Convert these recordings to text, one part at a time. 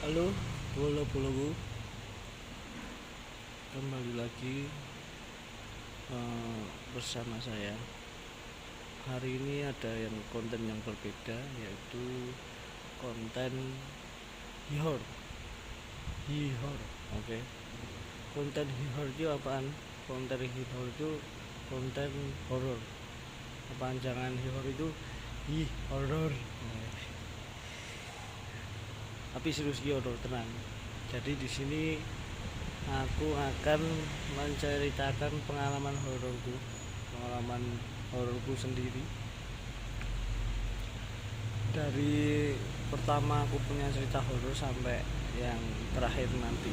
Halo, pulau-pulauku, kembali lagi bersama saya. Hari ini ada yang konten yang berbeda, yaitu konten hihor. Oke. Konten hihor itu apaan? Konten hihor itu konten horor. Kepanjangan hihor itu horor. Tapi serius horor tenang. Jadi di sini aku akan menceritakan pengalaman hororku sendiri. Dari pertama aku punya cerita horor sampai yang terakhir nanti.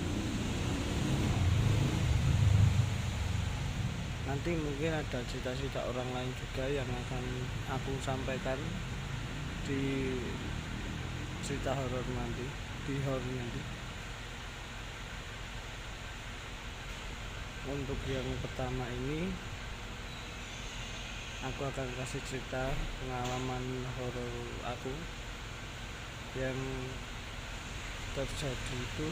Nanti mungkin ada cerita-cerita orang lain juga yang akan aku sampaikan di cerita horor nanti, di horor nanti. Untuk yang pertama ini aku akan kasih cerita pengalaman horor aku yang terjadi itu,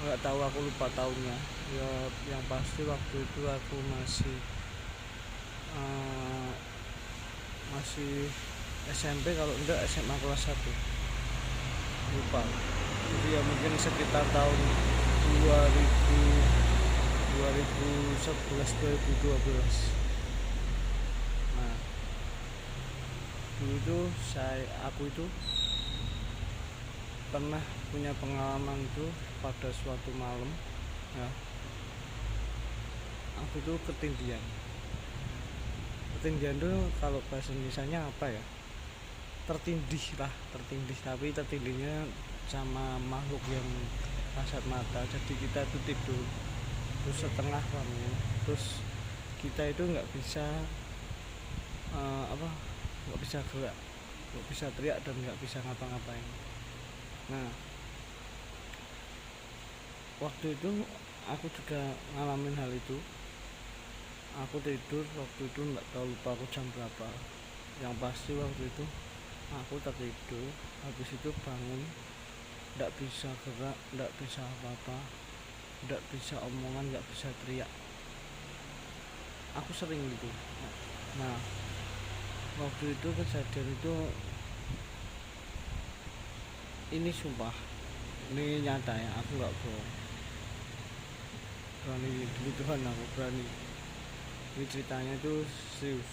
nggak tahu, aku lupa tahunnya ya. Yang pasti waktu itu aku masih SMP, kalau enggak SMA kelas 1, lupa. Jadi ya mungkin sekitar tahun 2011 2012. Nah, dulu itu aku itu pernah punya pengalaman itu pada suatu malam ya. Aku tuh ketindihan tuh, kalau bahasa Indonesianya apa ya, tertindih, tapi tertindihnya sama makhluk yang kasat mata. Jadi kita tuh tidur terus setengah bangun, terus kita itu nggak bisa nggak bisa gerak, nggak bisa teriak, dan nggak bisa ngapa-ngapain. Nah, waktu itu aku juga ngalamin hal itu. Aku tidur waktu itu, nggak tahu, lupa aku jam berapa. Yang pasti waktu itu aku tertidur, habis itu bangun, nggak bisa gerak, nggak bisa apa-apa, nggak bisa omongan, nggak bisa teriak. Aku sering gitu. Nah, waktu itu kejadian itu, ini sumpah, ini nyata ya, aku nggak bohong. Berani demi Tuhan, aku berani. Ini ceritanya itu serius.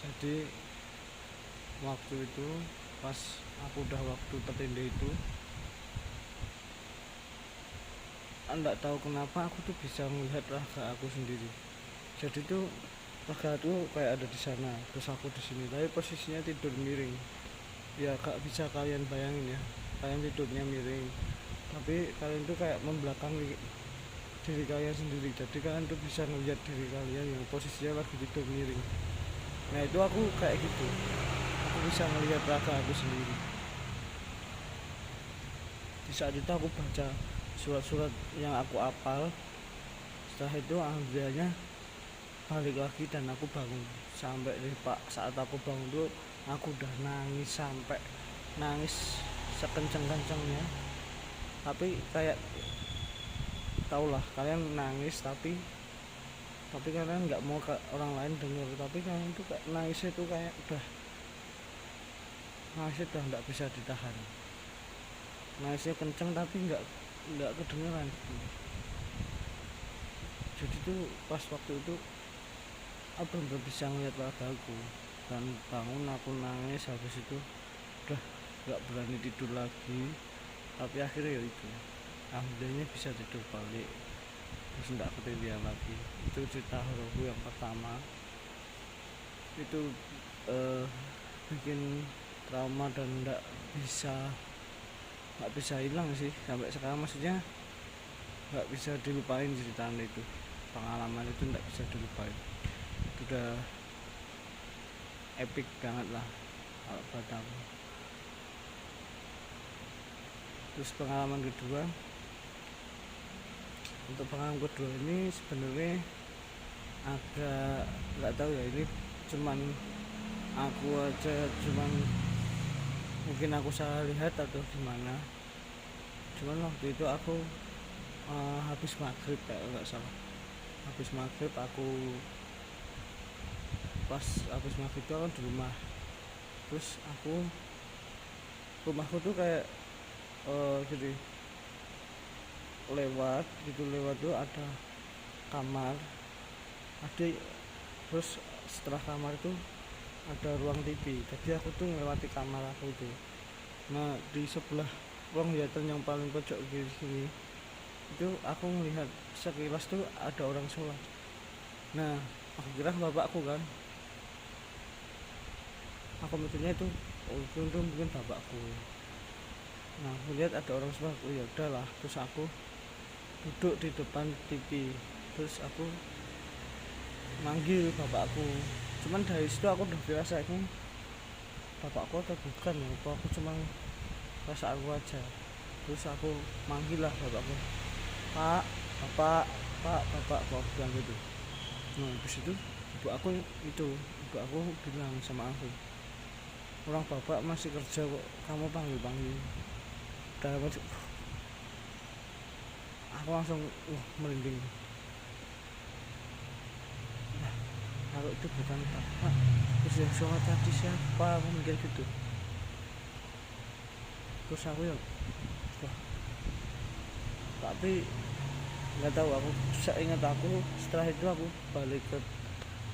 Jadi waktu itu pas aku udah waktu tertindih itu, enggak tahu kenapa aku tuh bisa melihat raga aku sendiri. Jadi tuh raga tuh kayak ada di sana, terus aku di sini, tapi posisinya tidur miring. Ya gak bisa kalian bayangin ya, kalian tidurnya miring, tapi kalian tuh kayak membelakangi diri kalian sendiri. Jadi kalian tuh bisa ngelihat diri kalian yang posisinya lagi tidur miring. Nah, itu aku kayak gitu, aku bisa ngelihat raga aku sendiri. Di saat itu aku baca surat-surat yang aku apal. Setelah itu alhamdulillahnya balik lagi dan aku bangun. Sampai di saat aku bangun tuh aku udah nangis, sampai nangis sekencang-kencangnya. Tapi kayak, taulah kalian nangis, tapi kalian nggak mau ke orang lain dengar. Tapi kalian tuh kayak nangisnya tuh kayak nangisnya udah nggak bisa ditahan. Nangisnya kenceng tapi nggak kedengeran. Jadi tuh pas waktu itu aku belum bisa ngeliat wajahku, dan bangun aku nangis. Habis itu udah nggak berani tidur lagi. Tapi akhirnya ya itu, alhamdulillahnya bisa tidur balik, terus nggak ketindihan lagi. Itu cerita hororku yang pertama. Itu bikin trauma dan nggak bisa hilang sih sampai sekarang. Maksudnya nggak bisa dilupain ceritanya itu, pengalaman itu nggak bisa dilupain. Itu udah epic banget lah kalau buat aku. Terus pengalaman kedua, untuk pengalaman kedua ini sebenarnya agak nggak tahu ya, ini cuman aku aja cuman mungkin aku salah lihat atau gimana, cuman waktu itu aku habis maghrib kayak nggak salah. Habis maghrib aku, pas habis maghrib itu aku di rumah, terus rumahku tuh kayak gini, lewat tuh ada kamar, ada, terus setelah kamar itu ada ruang TV, jadi aku tuh melewati kamar aku itu. Nah, di sebelah ruang kelihatan yang paling pojok di sini itu aku melihat sekilas tuh ada orang sholat. Nah, aku kira bapakku kan, aku mikirnya itu itu mungkin bapakku. Nah, aku lihat ada orang sholat, oh ya udahlah, terus aku duduk di depan TV, terus aku manggil bapakku. Cuman dari situ aku udah biasa ini bapakku atau bukan ya, aku cuma rasa aku aja. Terus aku manggil lah bapakku, pak, bapak, bapak, aku bilang gitu. Nah, habis itu ibu aku bilang sama aku, orang bapak masih kerja kok kamu panggil udah masuk. Aku langsung merinding. Nah, kalau itu bukan bapak, terus yang sholat tadi siapa, aku mikir gitu. Terus aku ya wah, tapi nggak tahu, aku seingat aku setelah itu aku balik ke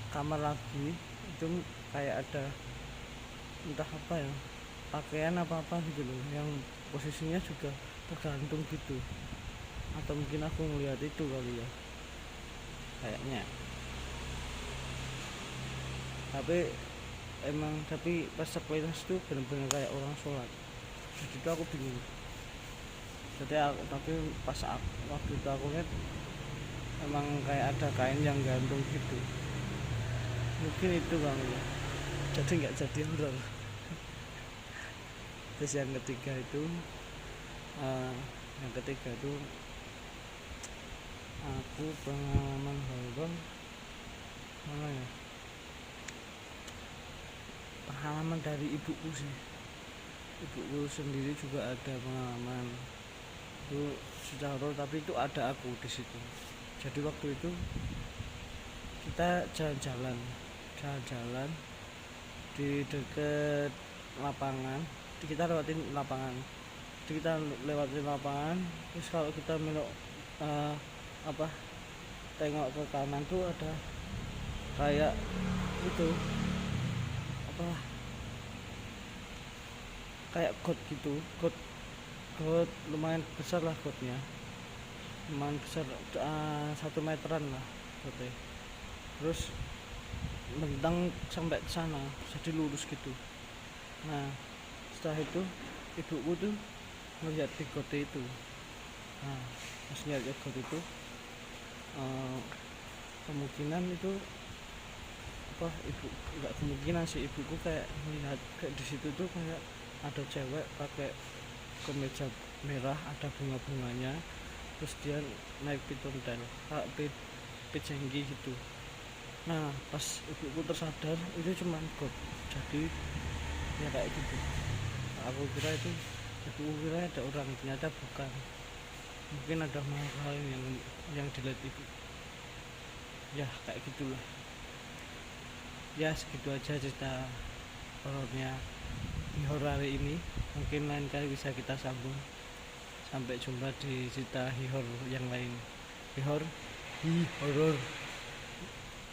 kamar lagi, itu kayak ada entah apa ya, pakaian apa gitu loh, yang posisinya juga tergantung gitu, atau mungkin aku ngeliat itu kali ya, kayaknya. Tapi pas sekilas tuh bener-bener kayak orang sholat, jadi itu aku bingung. Tapi pas waktu itu aku lihat emang kayak ada kain yang gantung gitu, mungkin itu kali ya, jadi nggak jadi horor. Terus yang ketiga itu aku pengalaman horor mana ya, pengalaman dari ibuku sih. Ibuku sendiri juga ada pengalaman itu sudah horor, tapi itu ada aku di situ. Jadi waktu itu kita jalan-jalan di dekat lapangan, kita lewatin lapangan, terus kalau kita tengok ke kanan tuh ada kayak itu apa, kayak got gitu, got lumayan besar lah, gotnya lumayan besar, 1 meteran lah gotnya. Terus bentang sampai ke sana, jadi lurus gitu. Nah, setelah itu ibuku tuh melihat di got itu. Nah, pas lihat got itu, kemungkinan itu enggak kemungkinan sih, ibuku kayak melihat kayak di situ tuh kayak ada cewek pakai kemeja merah, ada bunga-bunganya, terus dia naik pitontel, pejenggi gitu. Nah, pas ibuku tersadar itu cuma got, jadi ya kayak gitu. Aku kira ada orang, ternyata bukan. Mungkin ada hal yang dilihat ibu. Ya kayak gitulah. Ya segitu aja cerita horornya di horor hari ini. Mungkin lain kali bisa kita sambung. Sampai jumpa di cerita horor yang lain. Horor.